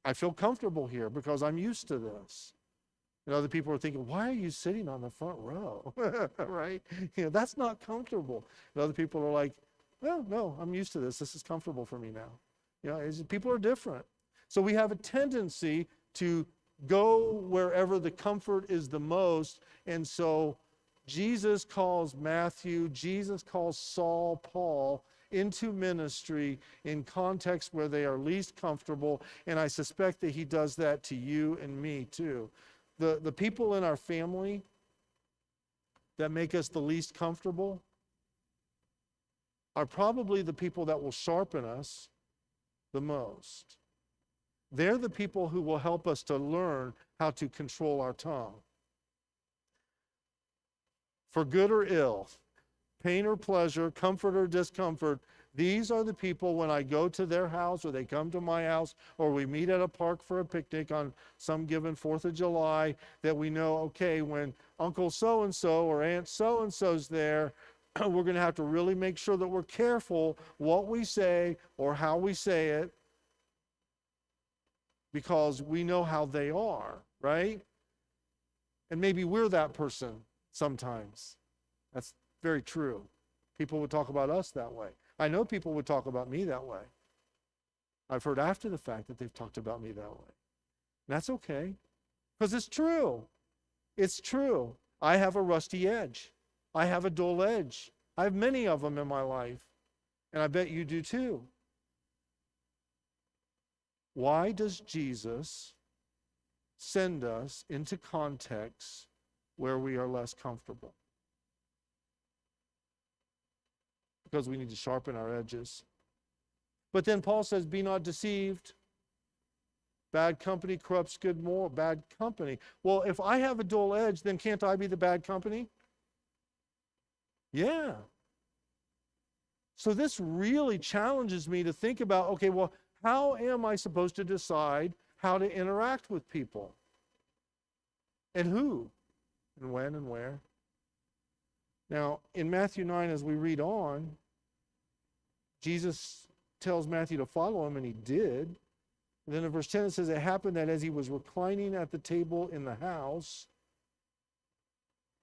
I feel comfortable here because I'm used to this. And other people are thinking, why are you sitting on the front row? Right? That's not comfortable. And other people are like, well, no, I'm used to this. This is comfortable for me now. People are different. So we have a tendency to go wherever the comfort is the most. And so Jesus calls Matthew, Jesus calls Saul, Paul, into ministry in contexts where they are least comfortable. And I suspect that he does that to you and me too. The people in our family that make us the least comfortable are probably the people that will sharpen us the most. They're the people who will help us to learn how to control our tongue. For good or ill, pain or pleasure, comfort or discomfort, these are the people when I go to their house or they come to my house or we meet at a park for a picnic on some given 4th of July that we know, okay, when Uncle so-and-so or Aunt so-and-so's there, we're going to have to really make sure that we're careful what we say or how we say it because we know how they are, right? And maybe we're that person sometimes. That's very true. People would talk about us that way. I know people would talk about me that way. I've heard after the fact that they've talked about me that way. And that's okay, because it's true. It's true. I have a rusty edge. I have a dull edge. I have many of them in my life, and I bet you do too. Why does Jesus send us into contexts where we are less comfortable? Because we need to sharpen our edges. But then Paul says, be not deceived. Bad company corrupts good moral. Bad company. Well, if I have a dull edge, then can't I be the bad company? Yeah. So this really challenges me to think about, okay, well, how am I supposed to decide how to interact with people? And who? And when and where? Now, in Matthew 9, as we read on, Jesus tells Matthew to follow him, and he did. And then in verse 10 it says, it happened that as he was reclining at the table in the house,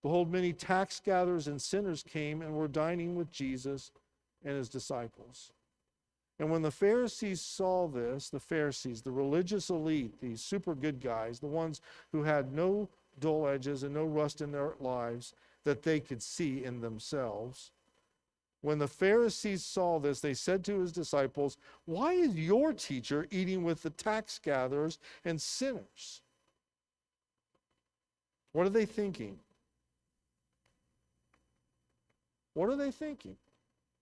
behold, many tax gatherers and sinners came and were dining with Jesus and his disciples. And when the Pharisees saw this, the Pharisees, the religious elite, these super good guys, the ones who had no dull edges and no rust in their lives that they could see in themselves, when the Pharisees saw this, they said to his disciples, why is your teacher eating with the tax gatherers and sinners? What are they thinking? What are they thinking?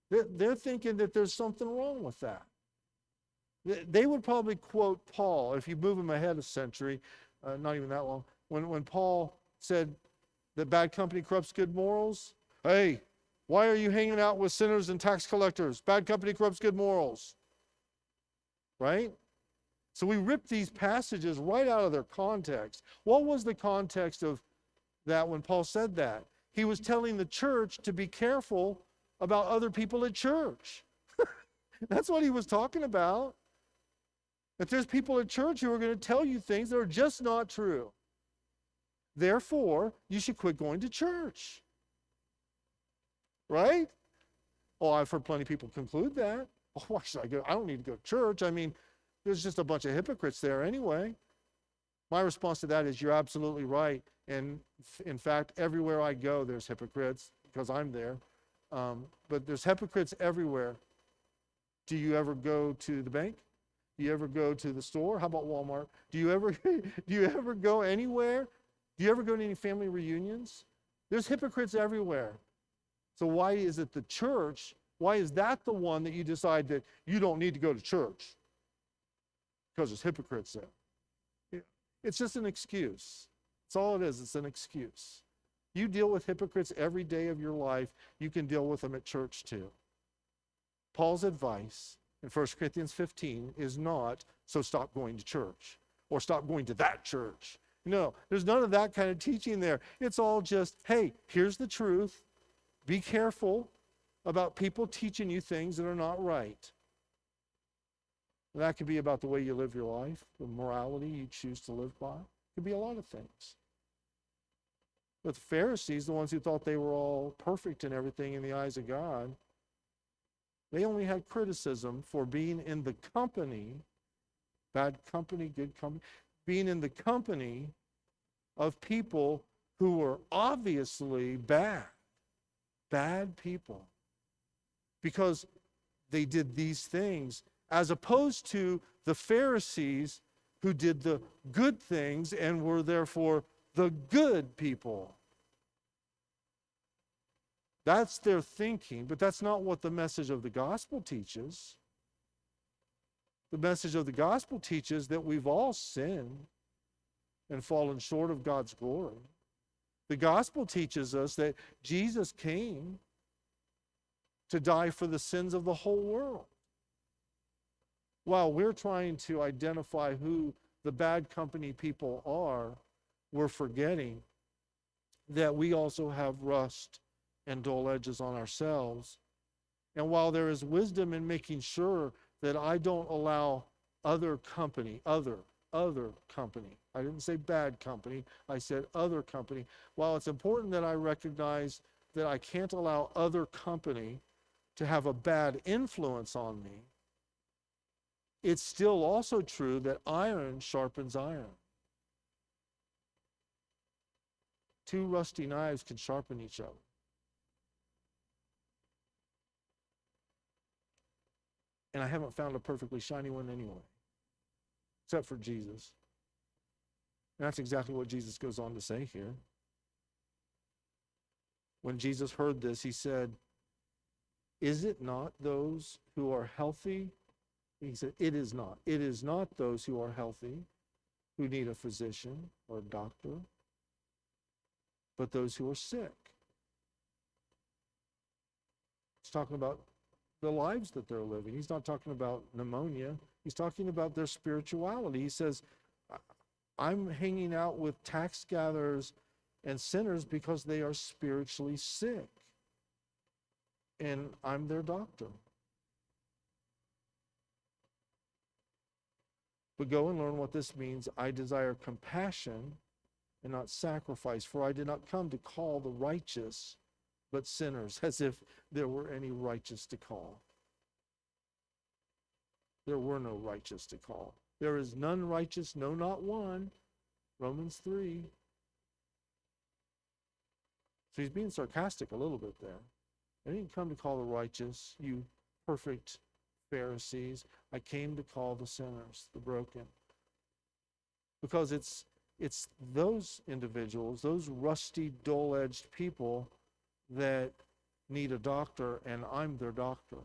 They're thinking that there's something wrong with that. They would probably quote Paul, if you move him ahead a century, not even that long, when Paul said that bad company corrupts good morals. Hey, why are you hanging out with sinners and tax collectors? Bad company corrupts good morals. Right? So we rip these passages right out of their context. What was the context of that when Paul said that? He was telling the church to be careful about other people at church. That's what he was talking about. That there's people at church who are going to tell you things that are just not true. Therefore, you should quit going to church. Right? Oh, I've heard plenty of people conclude that. Oh, why should I go? I don't need to go to church. I mean, there's just a bunch of hypocrites there anyway. My response to that is you're absolutely right. And in fact, everywhere I go, there's hypocrites because I'm there. But there's hypocrites everywhere. Do you ever go to the bank? Do you ever go to the store? How about Walmart? Do you ever go anywhere? Do you ever go to any family reunions? There's hypocrites everywhere. So why is it the church? Why is that the one that you decide that you don't need to go to church? Because there's hypocrites there. It's just an excuse. That's all it is. It's an excuse. You deal with hypocrites every day of your life. You can deal with them at church too. Paul's advice in 1 Corinthians 15 is not, so stop going to church or stop going to that church. No, there's none of that kind of teaching there. It's all just, hey, here's the truth. Be careful about people teaching you things that are not right. And that could be about the way you live your life, the morality you choose to live by. It could be a lot of things. But the Pharisees, the ones who thought they were all perfect and everything in the eyes of God, they only had criticism for being in the company, bad company, good company, being in the company of people who were obviously bad people, because they did these things, as opposed to the Pharisees who did the good things and were therefore the good people. That's their thinking, but that's not what the message of the gospel teaches. The message of the gospel teaches that we've all sinned and fallen short of God's glory. The gospel teaches us that Jesus came to die for the sins of the whole world. While we're trying to identify who the bad company people are, we're forgetting that we also have rust and dull edges on ourselves. And while there is wisdom in making sure that I don't allow other company, other company, I didn't say bad company, I said other company. While it's important that I recognize that I can't allow other company to have a bad influence on me, it's still also true that iron sharpens iron. Two rusty knives can sharpen each other. And I haven't found a perfectly shiny one anyway, except for Jesus. And that's exactly what Jesus goes on to say here. When Jesus heard this, he said, "Is it not those who are healthy?" He said, "It is not. It is not those who are healthy who need a physician or a doctor, but those who are sick." He's talking about the lives that they're living. He's not talking about pneumonia. He's talking about their spirituality. He says, I'm hanging out with tax gatherers and sinners because they are spiritually sick. And I'm their doctor. But go and learn what this means. I desire compassion and not sacrifice, for I did not come to call the righteous, but sinners, as if there were any righteous to call. There were no righteous to call. There is none righteous, no, not one. Romans 3. So he's being sarcastic a little bit there. I didn't come to call the righteous, you perfect Pharisees. I came to call the sinners, the broken. Because it's those individuals, those rusty, dull-edged people that need a doctor, and I'm their doctor.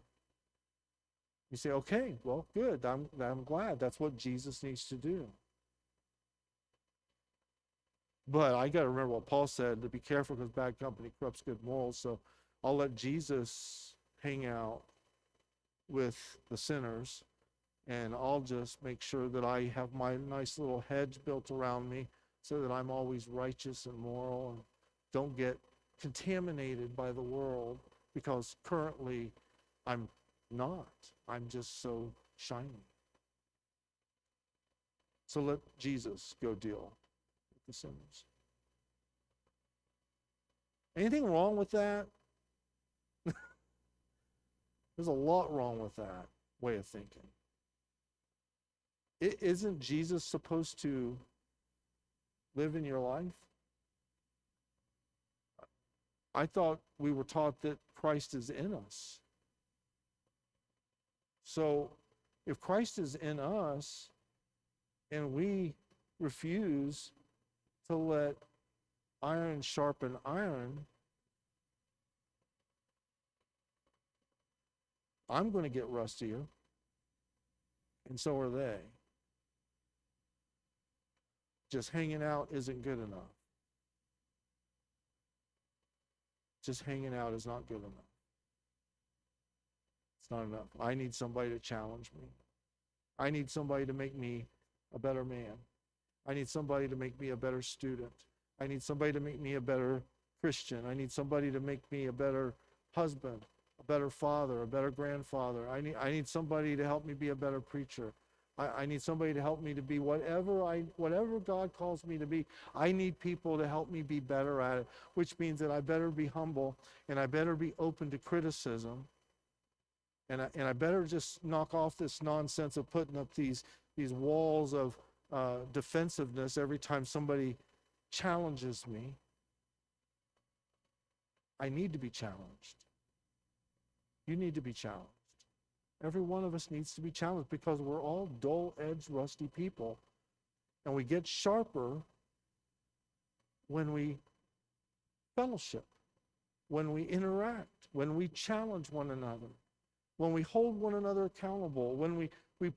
You say, okay, well, good. I'm glad. That's what Jesus needs to do. But I got to remember what Paul said, to be careful because bad company corrupts good morals. So I'll let Jesus hang out with the sinners, and I'll just make sure that I have my nice little hedge built around me so that I'm always righteous and moral and don't get contaminated by the world, because currently I'm not. I'm just so shiny. So let Jesus go deal with the sinners. Anything wrong with that? There's a lot wrong with that way of thinking. Isn't Jesus supposed to live in your life? I thought we were taught that Christ is in us. So if Christ is in us and we refuse to let iron sharpen iron, I'm going to get rustier, and so are they. Just hanging out isn't good enough. Just hanging out is not good enough. It's not enough. I need somebody to challenge me. I need somebody to make me a better man. I need somebody to make me a better student. I need somebody to make me a better Christian. I need somebody to make me a better husband, a better father, a better grandfather. I need somebody to help me be a better preacher. I need somebody to help me to be whatever God calls me to be. I need people to help me be better at it, which means that I better be humble and I better be open to criticism. And I better just knock off this nonsense of putting up these walls of defensiveness every time somebody challenges me. I need to be challenged. You need to be challenged. Every one of us needs to be challenged because we're all dull-edged, rusty people. And we get sharper when we fellowship, when we interact, when we challenge one another, when we hold one another accountable, when we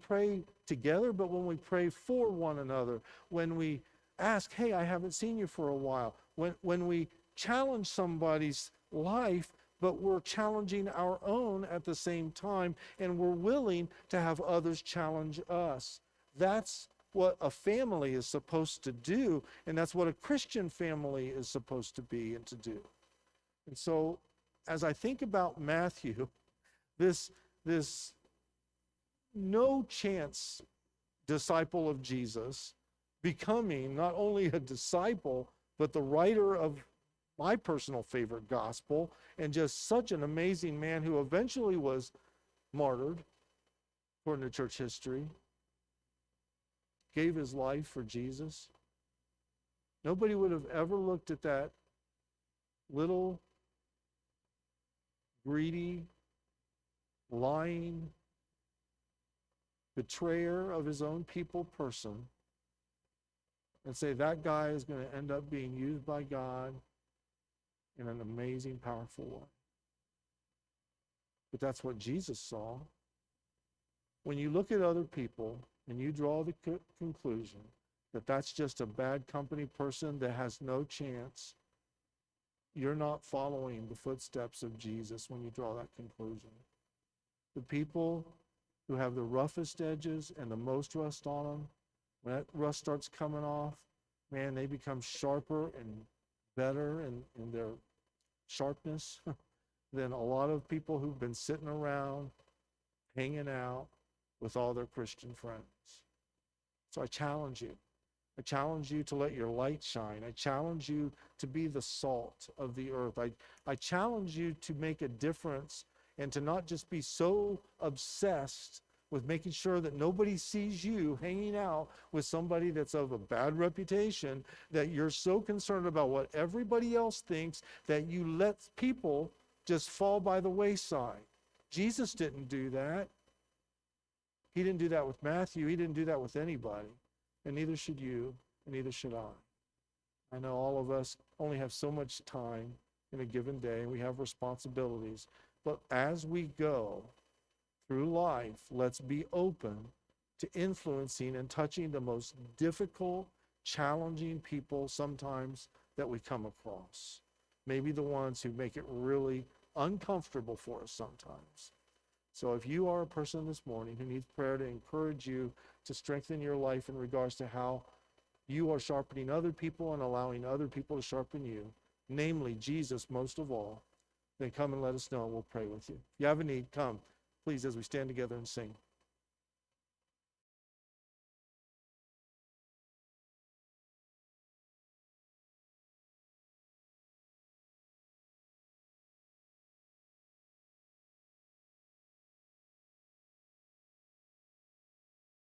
pray together, but when we pray for one another, when we ask, hey, I haven't seen you for a while, when we challenge somebody's life, but we're challenging our own at the same time, and we're willing to have others challenge us. That's what a family is supposed to do, and that's what a Christian family is supposed to be and to do. And so, as I think about Matthew, this no chance disciple of Jesus becoming not only a disciple, but the writer of my personal favorite gospel, and just such an amazing man who eventually was martyred, according to church history, gave his life for Jesus. Nobody would have ever looked at that little, greedy, lying, betrayer of his own people person and say that guy is going to end up being used by God in an amazing, powerful way. But that's what Jesus saw. When you look at other people and you draw the conclusion that that's just a bad company person that has no chance, you're not following the footsteps of Jesus when you draw that conclusion. The people who have the roughest edges and the most rust on them, when that rust starts coming off, man, they become sharper and better in their sharpness than a lot of people who've been sitting around, hanging out with all their Christian friends. So I challenge you. I challenge you to let your light shine. I challenge you to be the salt of the earth. I challenge you to make a difference and to not just be so obsessed with making sure that nobody sees you hanging out with somebody that's of a bad reputation, that you're so concerned about what everybody else thinks that you let people just fall by the wayside. Jesus didn't do that. He didn't do that with Matthew. He didn't do that with anybody. And neither should you, and neither should I. I know all of us only have so much time in a given day, and we have responsibilities. But as we go through life, let's be open to influencing and touching the most difficult, challenging people sometimes that we come across. Maybe the ones who make it really uncomfortable for us sometimes. So if you are a person this morning who needs prayer to encourage you to strengthen your life in regards to how you are sharpening other people and allowing other people to sharpen you, namely Jesus most of all, then come and let us know and we'll pray with you. If you have a need, come, please, as we stand together and sing.